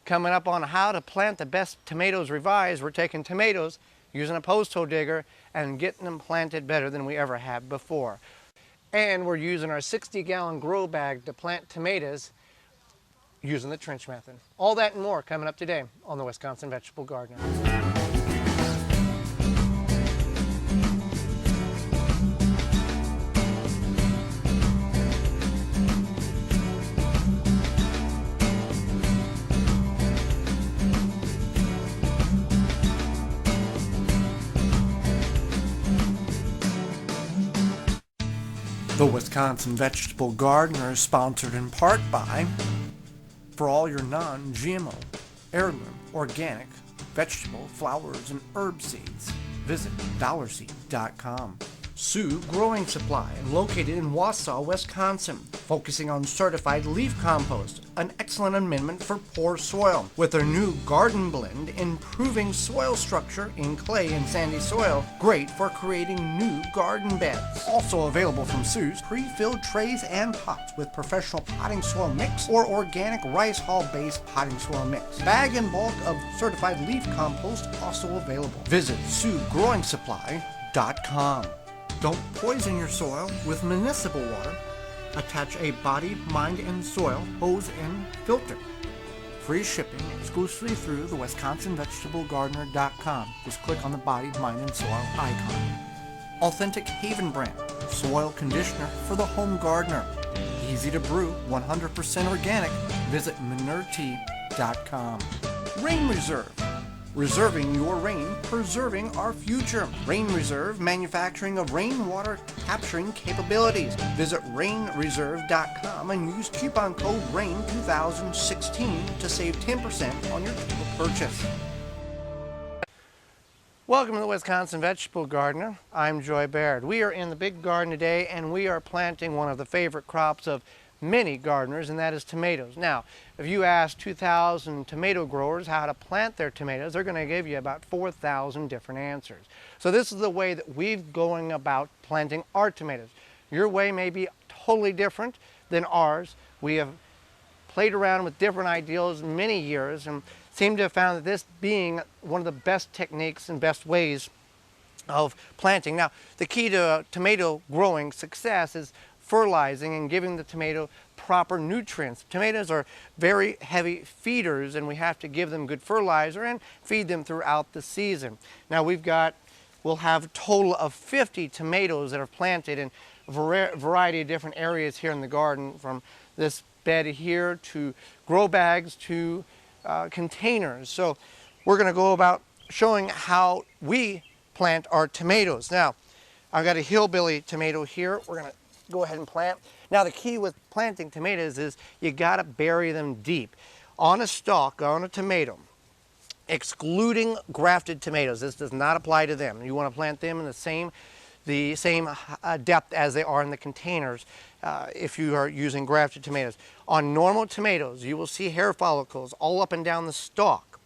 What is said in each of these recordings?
Coming up on how to plant the best tomatoes revised. We're taking tomatoes, using a post hole digger, and getting them planted better than we ever have before. And we're using our 60-gallon grow bag to plant tomatoes using the trench method. All that and more coming up today on the Wisconsin Vegetable Gardener. The Wisconsin Vegetable Gardener is sponsored in part by, for all your non-GMO, heirloom, organic, vegetable, flowers, and herb seeds, visit dollarseed.com. Sioux Growing Supply, located in Wausau, Wisconsin, focusing on certified leaf compost, an excellent amendment for poor soil. With their new garden blend, improving soil structure in clay and sandy soil, great for creating new garden beds. Also available from Sioux's, pre-filled trays and pots with professional potting soil mix or organic rice hull-based potting soil mix. Bag and bulk of certified leaf compost also available. Visit SiouxGrowingSupply.com. Don't poison your soil with municipal water. Attach a body, mind, and soil hose and filter. Free shipping exclusively through the WisconsinVegetableGardener.com. Just click on the body, mind, and soil icon. Authentic Haven brand soil conditioner for the home gardener. Easy to brew, 100% organic. Visit ManureTea.com. Rain Reserve. Reserving your rain, preserving our future. Rain Reserve, manufacturing of rainwater capturing capabilities. Visit rainreserve.com and use coupon code RAIN2016 to save 10% on your total purchase. Welcome to the Wisconsin Vegetable Gardener. I'm Joy Baird. We are in the big garden today, and we are planting one of the favorite crops of many gardeners, and that is tomatoes. Now, if you ask 2,000 tomato growers how to plant their tomatoes, they're going to give you about 4,000 different answers. So this is the way that we're going about planting our tomatoes. Your way may be totally different than ours. We have played around with different ideas many years and seem to have found that this being one of the best techniques and best ways of planting. Now, the key to tomato growing success is fertilizing and giving the tomato proper nutrients. Tomatoes are very heavy feeders, and we have to give them good fertilizer and feed them throughout the season. Now we'll have a total of 50 tomatoes that are planted in a variety of different areas here in the garden, from this bed here to grow bags to containers. So we're going to go about showing how we plant our tomatoes. Now, I've got a hillbilly tomato here. We're going to go ahead and plant. Now, the key with planting tomatoes is you got to bury them deep. On a stalk, on a tomato, excluding grafted tomatoes. This does not apply to them. You want to plant them in the same depth as they are in the containers if you are using grafted tomatoes. On normal tomatoes, you will see hair follicles all up and down the stalk.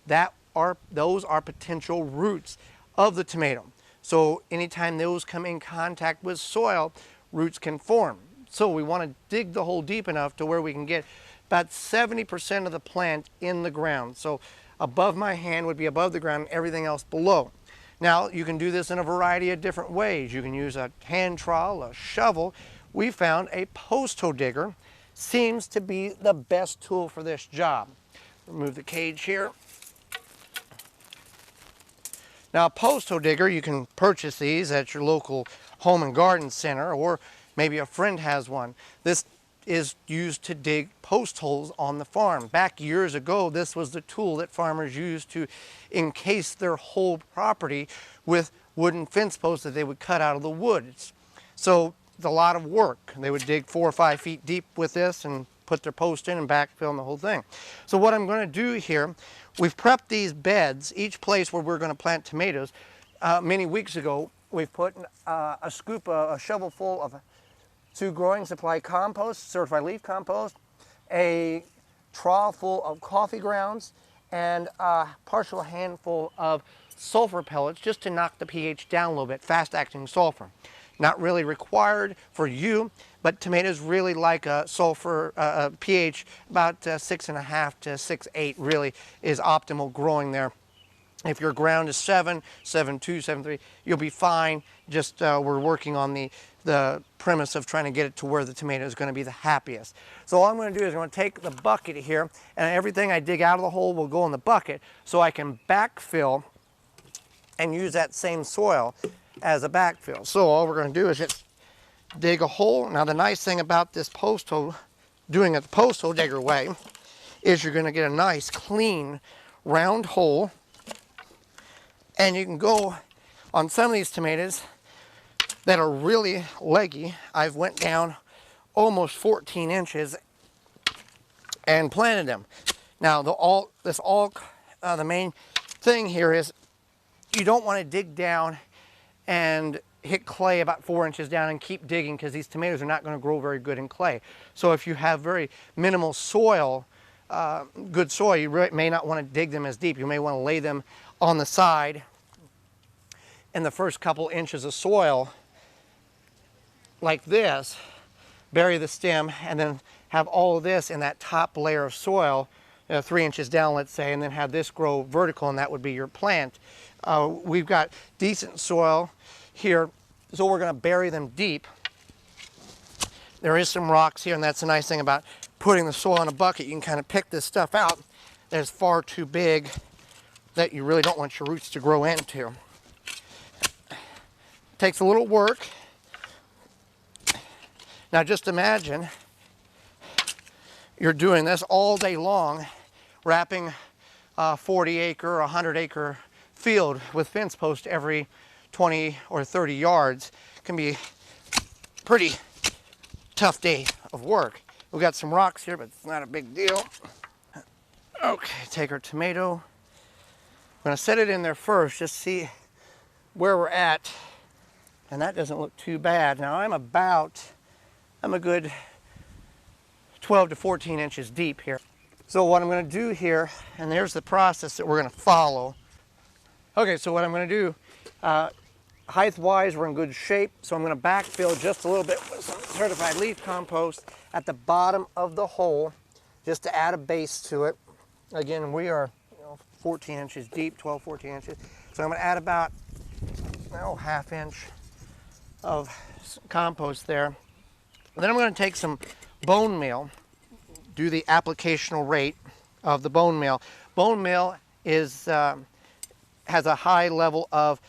Those are potential roots of the tomato. So anytime those come in contact with soil, roots can form. So we want to dig the hole deep enough to where we can get about 70% of the plant in the ground. So above my hand would be above the ground and everything else below. Now, you can do this in a variety of different ways. You can use a hand trowel, a shovel. We found a post hole digger seems to be the best tool for this job. Remove the cage here. Now, a post hole digger, you can purchase these at your local home and garden center, or maybe a friend has one. This is used to dig post holes on the farm. Back years ago, this was the tool that farmers used to encase their whole property with wooden fence posts that they would cut out of the woods. So it's a lot of work. They would dig 4 or 5 feet deep with this and put their post in and backfill and the whole thing. So what I'm going to do here, we've prepped these beds, each place where we're going to plant tomatoes. Many weeks ago, we've put a shovel full of Sioux Growing Supply compost, certified leaf compost, a trough full of coffee grounds, and a partial handful of sulfur pellets just to knock the pH down a little bit, fast-acting sulfur. Not really required for you, but tomatoes really like a sulfur pH about 6.5 to 6.8 really is optimal growing there. If your ground is 7, 7.2, 7.3, you'll be fine. Just we're working on the premise of trying to get it to where the tomato is going to be the happiest. So all I'm going to do is I'm going to take the bucket here, and everything I dig out of the hole will go in the bucket, so I can backfill and use that same soil as a backfill. So all we're going to do is just dig a hole. Now the nice thing about this post hole, doing it the post hole digger way, is you're going to get a nice clean round hole. And you can go on some of these tomatoes that are really leggy. I've went down almost 14 inches and planted them. Now the main thing here is you don't want to dig down and hit clay about 4 inches down and keep digging, because these tomatoes are not going to grow very good in clay. So if you have very minimal soil, good soil, you may not want to dig them as deep. You may want to lay them on the side in the first couple inches of soil like this, bury the stem, and then have all of this in that top layer of soil, 3 inches down, let's say, and then have this grow vertical, and that would be your plant. We've got decent soil here, so we're going to bury them deep. There is some rocks here, and that's the nice thing about putting the soil in a bucket. You can kind of pick this stuff out that is far too big that you really don't want your roots to grow into. Takes a little work. Now just imagine you're doing this all day long, wrapping a 40-acre or 100-acre field with fence posts every 20 or 30 yards. Can be a pretty tough day of work. We've got some rocks here, but it's not a big deal. Okay, take our tomato. I'm going to set it in there first, just see where we're at. And that doesn't look too bad. Now I'm a good 12 to 14 inches deep here. So what I'm going to do here, and there's the process that we're going to follow. Okay, so what I'm going to do, height-wise, we're in good shape. So I'm going to backfill just a little bit with some certified leaf compost at the bottom of the hole, just to add a base to it. Again, we are 14 inches deep, 12, 14 inches. So I'm going to add about half inch of compost there. And then I'm going to take some bone meal, do the applicational rate of the bone meal. Bone meal is has a high level of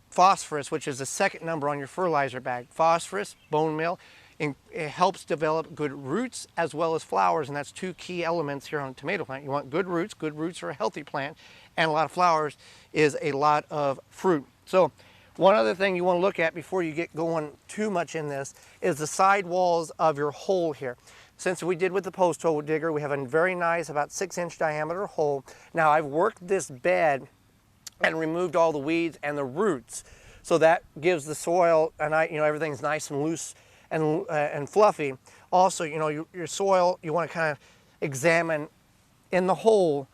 phosphorus, which is the second number on your fertilizer bag. Phosphorus, bone meal, it helps develop good roots as well as flowers, and that's two key elements here on a tomato plant. You want good roots. Good roots are a healthy plant, and a lot of flowers is a lot of fruit. So one other thing you want to look at before you get going too much in this is the side walls of your hole here. Since we did with the post hole digger, we have a very nice, about 6-inch diameter hole. Now I've worked this bed and removed all the weeds and the roots, so that gives the soil, and everything's nice and loose and fluffy. Also, your soil, you want to kind of examine in the hole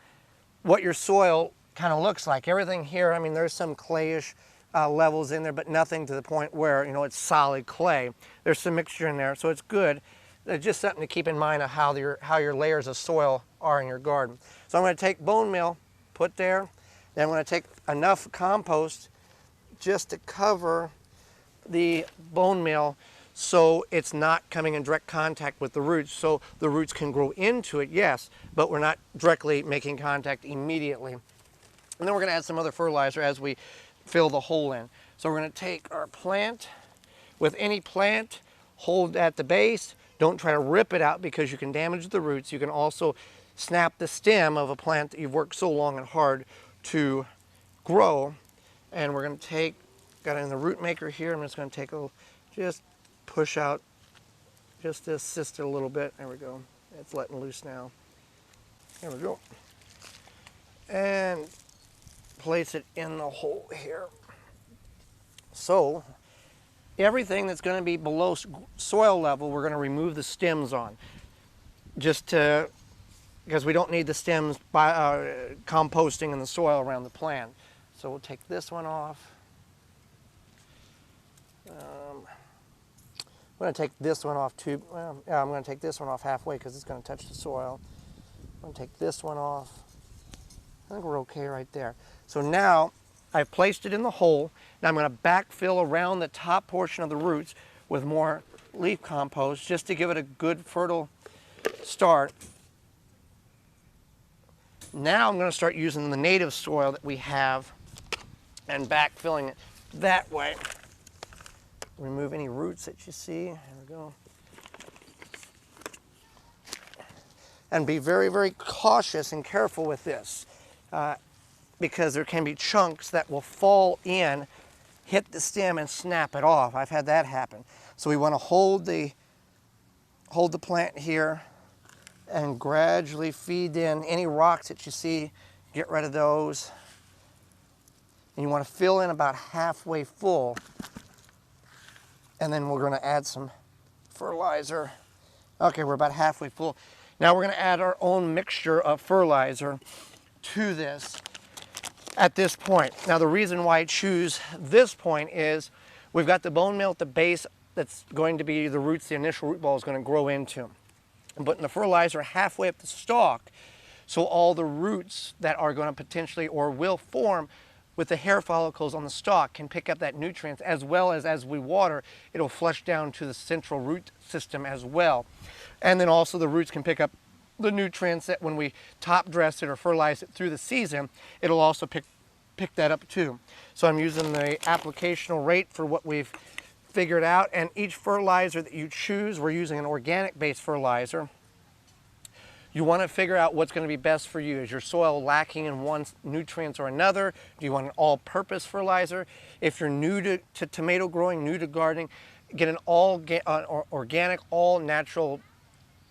what your soil kind of looks like. Everything here, there's some clayish levels in there, but nothing to the point where it's solid clay. There's some mixture in there, so it's good. It's just something to keep in mind of how your layers of soil are in your garden. So I'm going to take bone meal, put there. Then I'm going to take enough compost just to cover the bone meal so it's not coming in direct contact with the roots, so the roots can grow into it, yes, but we're not directly making contact immediately. And then we're going to add some other fertilizer as we fill the hole in. So we're going to take our plant. With any plant, hold at the base. Don't try to rip it out because you can damage the roots. You can also snap the stem of a plant that you've worked so long and hard to grow. And we're going to got it in the root maker here. I'm just going to take just push out, just to assist it a little bit. There we go. It's letting loose now. There we go. And place it in the hole here. So everything that's going to be below soil level, we're going to remove the stems on, because we don't need the stems by composting in the soil around the plant. So we'll take this one off. I'm going to take this one off too. Well, yeah, I'm going to take this one off halfway because it's going to touch the soil. I'm going to take this one off. I think we're okay right there. So now I've placed it in the hole. Now I'm going to backfill around the top portion of the roots with more leaf compost just to give it a good fertile start. Now I'm going to start using the native soil that we have and backfilling it that way. Remove any roots that you see. There we go. And be very, very cautious and careful with this because there can be chunks that will fall in, hit the stem, and snap it off. I've had that happen. So we want to hold the plant here and gradually feed in any rocks that you see. Get rid of those. And you want to fill in about halfway full. And then we're going to add some fertilizer. Okay, we're about halfway full. Now we're going to add our own mixture of fertilizer to this at this point. Now the reason why I choose this point is we've got the bone meal at the base that's going to be the roots the initial root ball is going to grow into. I'm putting the fertilizer halfway up the stalk so all the roots that are going to potentially or will form with the hair follicles on the stalk can pick up that nutrients, as well as we water, it'll flush down to the central root system as well. And then also the roots can pick up the nutrients that when we top dress it or fertilize it through the season, it'll also pick that up too. So I'm using the applicational rate for what we've figured out, and each fertilizer that you choose, we're using an organic based fertilizer. You want to figure out what's going to be best for you. Is your soil lacking in one nutrient or another? Do you want an all-purpose fertilizer? If you're new to tomato growing, new to gardening, get an organic, all-natural,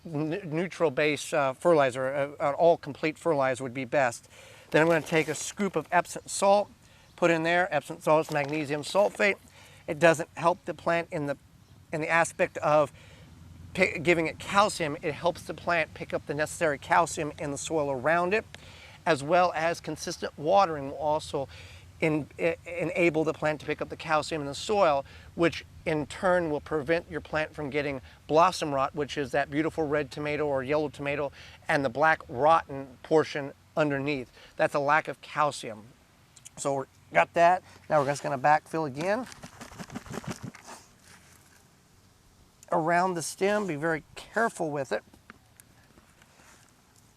neutral-based fertilizer. An all-complete fertilizer would be best. Then I'm going to take a scoop of Epsom salt, put in there. Epsom salt is magnesium sulfate. It doesn't help the plant in the aspect of giving it calcium. It helps the plant pick up the necessary calcium in the soil around it, as well as consistent watering will also enable the plant to pick up the calcium in the soil, which in turn will prevent your plant from getting blossom rot, which is that beautiful red tomato or yellow tomato and the black rotten portion underneath. That's a lack of calcium. So we got that. Now we're just going to backfill again around the stem. Be very careful with it.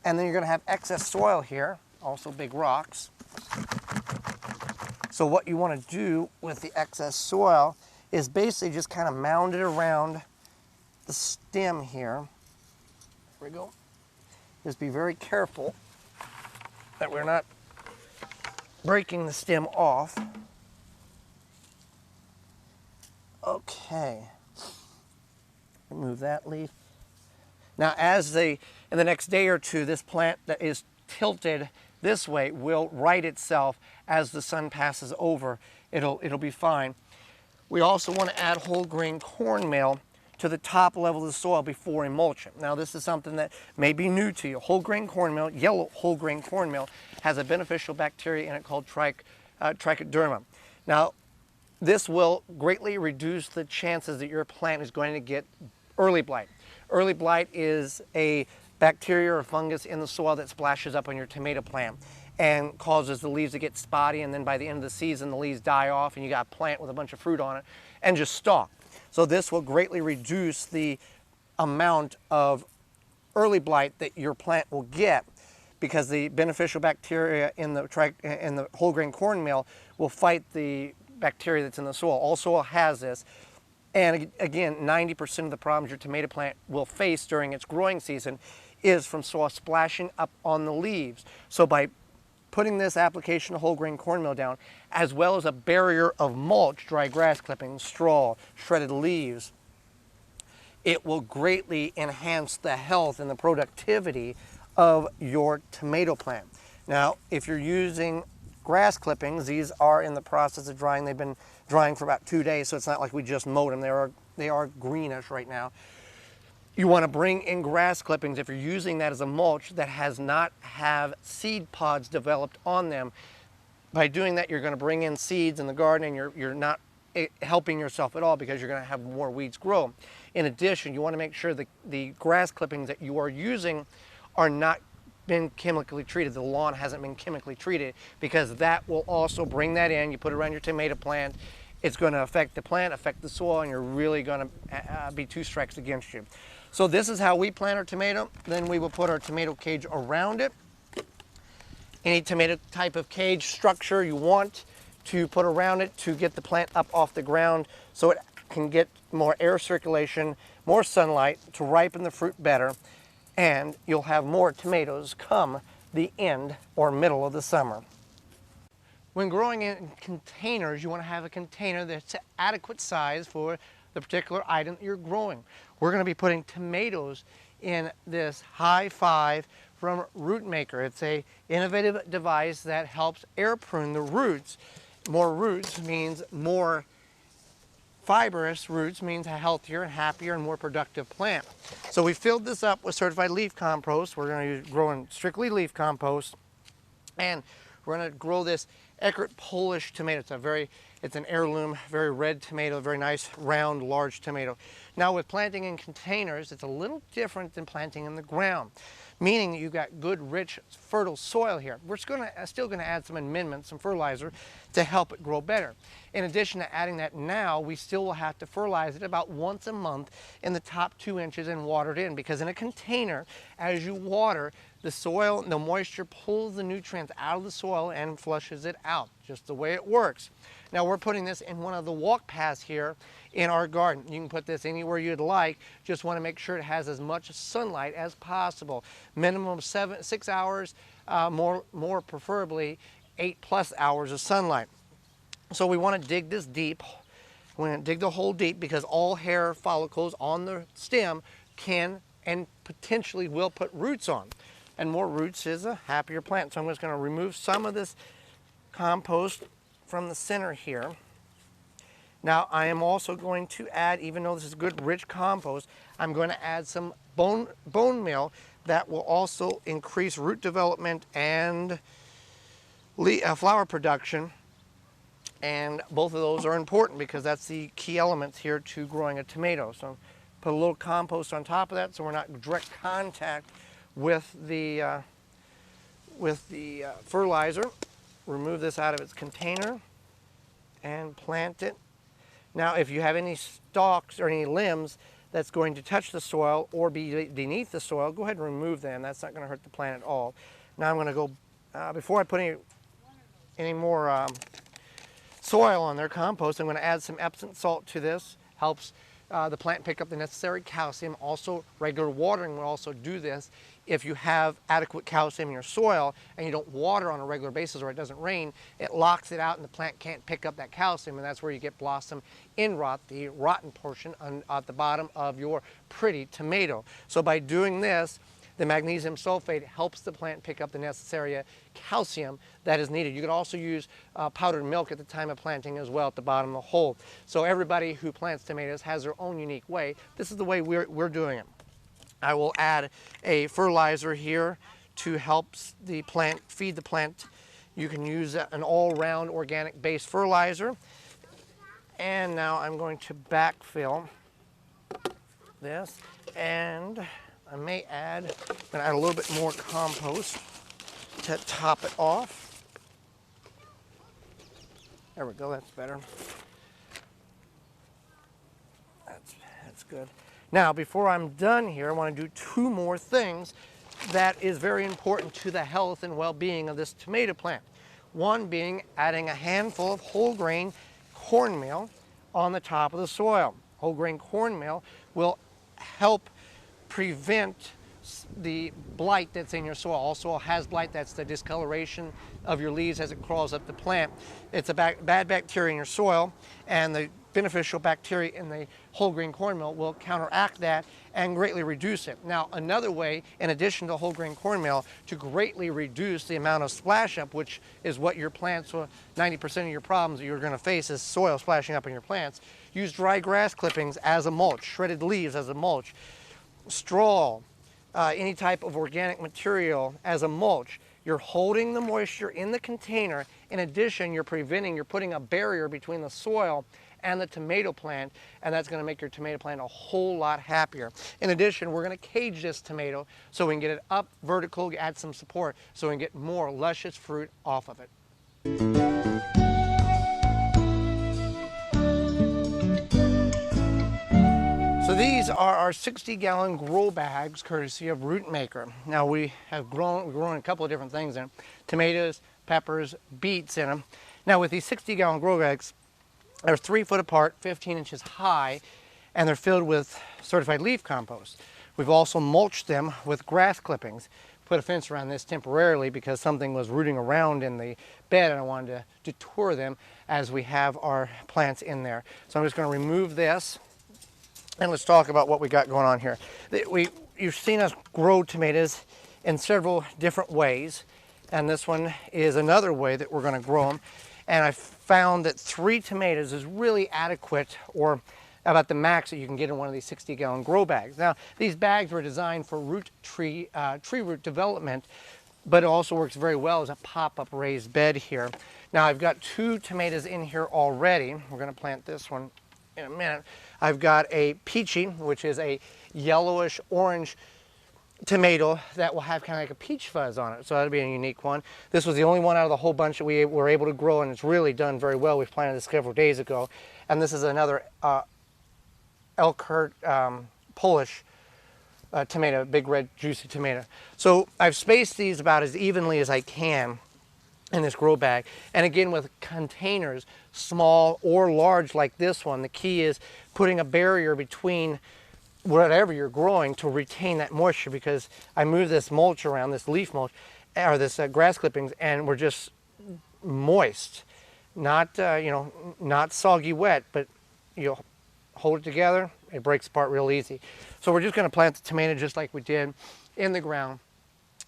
And then you're going to have excess soil here, also big rocks. So what you want to do with the excess soil is basically just kind of mound it around the stem here. There we go. Just be very careful that we're not breaking the stem off. Okay. Remove that leaf. Now in the next day or two, this plant that is tilted this way will right itself as the sun passes over. It'll be fine. We also want to add whole grain cornmeal to the top level of the soil before emulsion. Now this is something that may be new to you. Whole grain cornmeal, yellow whole grain cornmeal, has a beneficial bacteria in it called trichoderma. Now this will greatly reduce the chances that your plant is going to get early blight. Early blight is a bacteria or fungus in the soil that splashes up on your tomato plant and causes the leaves to get spotty, and then by the end of the season the leaves die off and you got a plant with a bunch of fruit on it and just stalk. So this will greatly reduce the amount of early blight that your plant will get, because the beneficial bacteria in the whole grain cornmeal will fight the bacteria that's in the soil. All soil has this. And again, 90% of the problems your tomato plant will face during its growing season is from soil splashing up on the leaves. So by putting this application of whole grain cornmeal down, as well as a barrier of mulch, dry grass clippings, straw, shredded leaves, it will greatly enhance the health and the productivity of your tomato plant. Now, if you're using grass clippings, these are in the process of drying. They've been drying for about 2 days, so it's not like we just mowed them. They are greenish right now. You want to bring in grass clippings if you're using that as a mulch that has not have seed pods developed on them. By doing that, you're going to bring in seeds in the garden, and you're not helping yourself at all, because you're going to have more weeds grow. In addition, you want to make sure that the grass clippings that you are using are not been chemically treated. The lawn hasn't been chemically treated, because that will also bring that in. You put it around your tomato plant, it's going to affect the plant, affect the soil, and you're really going to be two strikes against you. So this is how we plant our tomato. Then we will put our tomato cage around it. Any tomato type of cage structure you want to put around it to get the plant up off the ground so it can get more air circulation, more sunlight to ripen the fruit better, and you'll have more tomatoes come the end or middle of the summer. When growing in containers, you want to have a container that's adequate size for the particular item that you're growing. We're going to be putting tomatoes in this High Five from Rootmaker. It's an innovative device that helps air prune the roots. More roots means more fibrous roots, means a healthier and happier and more productive plant. So we filled this up with certified leaf compost. We're going to be growing strictly leaf compost, and we're going to grow this Eckert Polish tomato. It's an heirloom, very red tomato, very nice, round, large tomato. Now with planting in containers, it's a little different than planting in the ground, meaning that you've got good, rich, fertile soil here. We're still going to add some amendments, some fertilizer, to help it grow better. In addition to adding that now, we still will have to fertilize it about once a month in the top 2 inches and water it in, because in a container, as you water, the soil, the moisture pulls the nutrients out of the soil and flushes it out, just the way it works. Now we're putting this in one of the walk paths here in our garden. You can put this anywhere you'd like, just want to make sure it has as much sunlight as possible. Minimum 6 hours, more preferably 8+ hours of sunlight. So we want to dig this deep. We're going to dig the hole deep, because all hair follicles on the stem can and potentially will put roots on. And more roots is a happier plant. So I'm just going to remove some of this compost from the center here. Now I am also going to add, even though this is good rich compost, I'm going to add some bone meal that will also increase root development and flower production. And both of those are important, because that's the key elements here to growing a tomato. So put a little compost on top of that, so we're not in direct contact with the fertilizer. Remove this out of its container and plant it. Now if you have any stalks or any limbs that's going to touch the soil or be beneath the soil, go ahead and remove them. That's not going to hurt the plant at all. Now I'm going to go, before I put any more soil on their compost, I'm going to add some Epsom salt to this. Helps the plant pick up the necessary calcium. Also, regular watering will also do this. If you have adequate calcium in your soil and you don't water on a regular basis, or it doesn't rain, it locks it out and the plant can't pick up that calcium, and that's where you get blossom end rot, the rotten portion at the bottom of your pretty tomato. So by doing this, the magnesium sulfate helps the plant pick up the necessary calcium that is needed. You can also use powdered milk at the time of planting as well at the bottom of the hole. So everybody who plants tomatoes has their own unique way. This is the way we're doing it. I will add a fertilizer here to help the plant, feed the plant. You can use an all-round organic based fertilizer. And now I'm going to backfill this, and I may add a little bit more compost to top it off. There we go, that's better. That's good. Now, before I'm done here, I want to do 2 more things that is very important to the health and well-being of this tomato plant. One being adding a handful of whole grain cornmeal on the top of the soil. Whole grain cornmeal will help prevent the blight that's in your soil. Also has blight, that's the discoloration of your leaves as it crawls up the plant. It's a bad bacteria in your soil, and the beneficial bacteria in the whole grain cornmeal will counteract that and greatly reduce it. Now another way, in addition to whole grain cornmeal, to greatly reduce the amount of splash up, which is what your plants, 90% of your problems that you're going to face is soil splashing up in your plants, use dry grass clippings as a mulch, shredded leaves as a mulch, straw, any type of organic material as a mulch. You're holding the moisture in the container. In addition, you're putting a barrier between the soil and the tomato plant, and that's going to make your tomato plant a whole lot happier. In addition, we're going to cage this tomato so we can get it up vertical, add some support, so we can get more luscious fruit off of it. So these are our 60-gallon grow bags, courtesy of Root Maker. Now we have grown a couple of different things in them: tomatoes, peppers, beets in them. Now with these 60-gallon grow bags, they're 3 foot apart, 15 inches high, and they're filled with certified leaf compost. We've also mulched them with grass clippings. Put a fence around this temporarily because something was rooting around in the bed and I wanted to detour them as we have our plants in there. So I'm just going to remove this. And let's talk about what we got going on here. You've seen us grow tomatoes in several different ways, and this one is another way that we're going to grow them. And I found that 3 tomatoes is really adequate, or about the max that you can get in one of these 60-gallon grow bags. Now, these bags were designed for tree root development, but it also works very well as a pop-up raised bed here. Now, I've got 2 tomatoes in here already. We're going to plant this one in a minute. I've got a peachy, which is a yellowish orange tomato that will have kind of like a peach fuzz on it. So that'll be a unique one. This was the only one out of the whole bunch that we were able to grow, and it's really done very well. We've planted this several days ago. And this is another Elkhart Polish tomato, big red juicy tomato. So I've spaced these about as evenly as I can in this grow bag. And again, with containers, small or large like this one, the key is putting a barrier between whatever you're growing to retain that moisture, because I move this mulch around, this leaf mulch, or this grass clippings, and we're just moist. Not, not soggy wet, but you hold it together, it breaks apart real easy. So we're just going to plant the tomato just like we did in the ground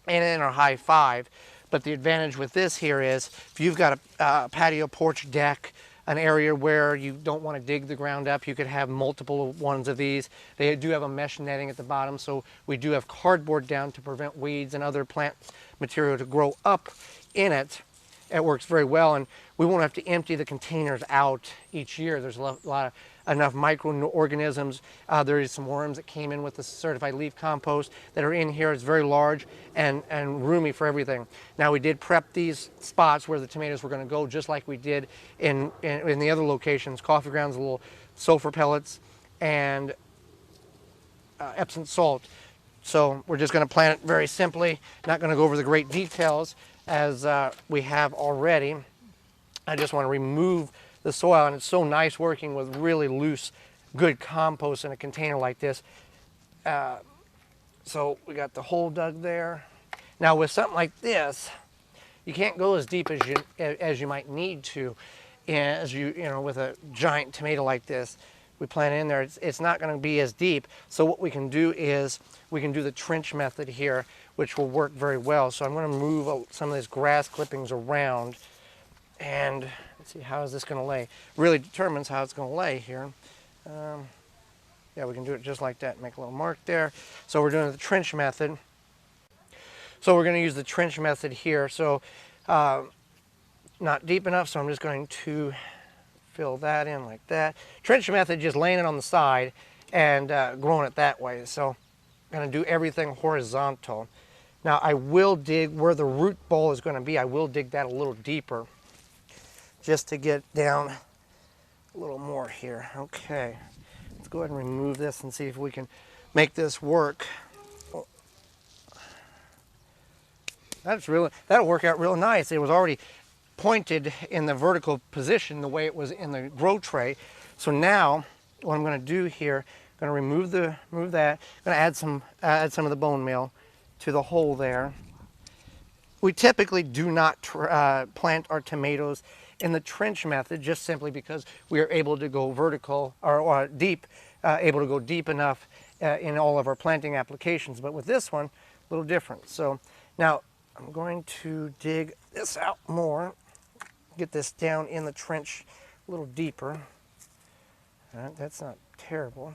and in our high 5. But the advantage with this here is if you've got a patio porch deck, an area where you don't want to dig the ground up, you could have multiple ones of these. They do have a mesh netting at the bottom, so we do have cardboard down to prevent weeds and other plant material to grow up in it. It works very well, and we won't have to empty the containers out each year. There's enough microorganisms. There is some worms that came in with the certified leaf compost that are in here. It's very large and roomy for everything. Now, we did prep these spots where the tomatoes were going to go, just like we did in the other locations: coffee grounds, little sulfur pellets, and Epsom salt. So we're just going to plant it very simply. Not going to go over the great details as we have already. I just want to remove the soil, and it's so nice working with really loose, good compost in a container like this. So we got the hole dug there. Now with something like this, you can't go as deep as you might need to, with a giant tomato like this. We plant it in there, it's not going to be as deep. So what we can do is we can do the trench method here, which will work very well. So I'm going to move some of these grass clippings around, and let's see, how is this going to lay? Really determines how it's going to lay here. Yeah, we can do it just like that. Make a little mark there. So we're doing the trench method. So we're going to use the trench method here. So not deep enough, so I'm just going to fill that in like that. Trench method, just laying it on the side and growing it that way. So I'm going to do everything horizontal. Now I will dig where the root ball is going to be. I will dig that a little deeper just to get down a little more here. Okay, let's go ahead and remove this and see if we can make this work. That'll work out real nice. It was already pointed in the vertical position the way it was in the grow tray. So now what I'm going to do here, I'm going to remove that. I'm going to add some of the bone meal to the hole there. We typically do not plant our tomatoes in the trench method, just simply because we are able to go vertical or deep, able to go deep enough in all of our planting applications. But with this one, a little different. So now I'm going to dig this out more, get this down in the trench a little deeper. That's not terrible.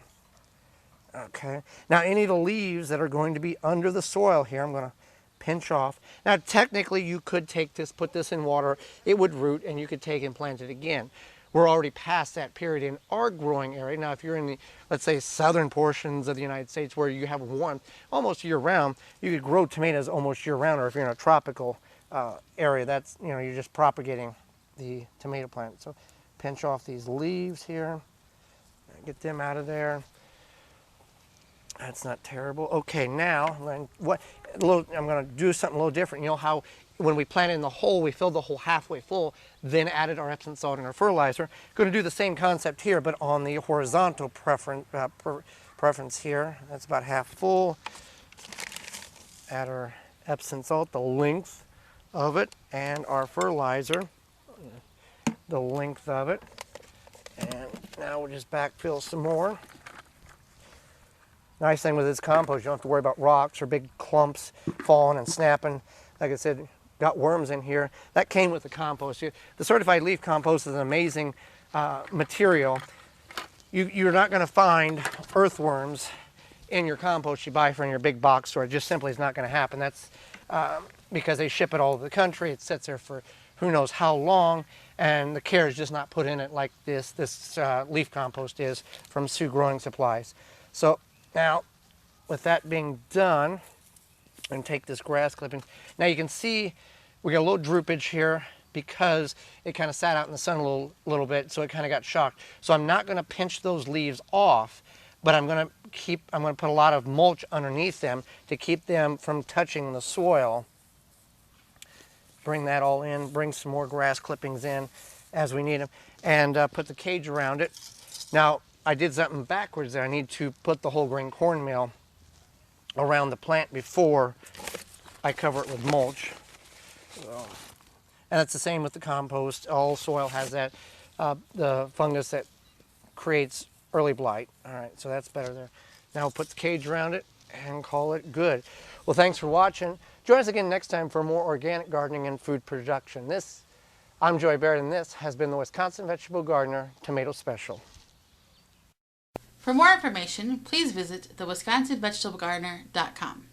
Okay, now any of the leaves that are going to be under the soil here, I'm going to pinch off. Now technically you could take this, put this in water, it would root, and you could take and plant it again. we're already past that period in our growing area. Now, if you're in the, let's say, southern portions of the United States where you have warmth almost year-round, you could grow tomatoes almost year-round. Or if you're in a tropical area, that's, you know, you're just propagating the tomato plant. So pinch off these leaves here, get them out of there. That's not terrible. Okay, now I'm going to do something a little different. You know how when we planted in the hole, we filled the hole halfway full, then added our Epsom salt and our fertilizer. Going to do the same concept here, but on the horizontal preference here. That's about half full. Add our Epsom salt, the length of it, and our fertilizer, the length of it. And now we'll just backfill some more. Nice thing with this compost, you don't have to worry about rocks or big clumps falling and snapping. Like I said, got worms in here. That came with the compost. The certified leaf compost is an amazing material. You're not going to find earthworms in your compost you buy from your big box store. It just simply is not going to happen. That's because they ship it all over the country. It sits there for who knows how long, and the care is just not put in it like this leaf compost is from Sioux Growing Supplies. So now, with that being done, and take this grass clipping. Now you can see we got a little droopage here because it kind of sat out in the sun a little bit, so it kind of got shocked. So I'm not going to pinch those leaves off, but I'm going to put a lot of mulch underneath them to keep them from touching the soil. Bring that all in, bring some more grass clippings in as we need them, and put the cage around it. Now, I did something backwards there. I need to put the whole grain cornmeal around the plant before I cover it with mulch. And it's the same with the compost. All soil has that, the fungus that creates early blight. All right, so that's better there. Now we'll put the cage around it and call it good. Well, thanks for watching. Join us again next time for more organic gardening and food production. I'm Joy Baird, and this has been the Wisconsin Vegetable Gardener Tomato Special. For more information, please visit thewisconsinvegetablegardener.com.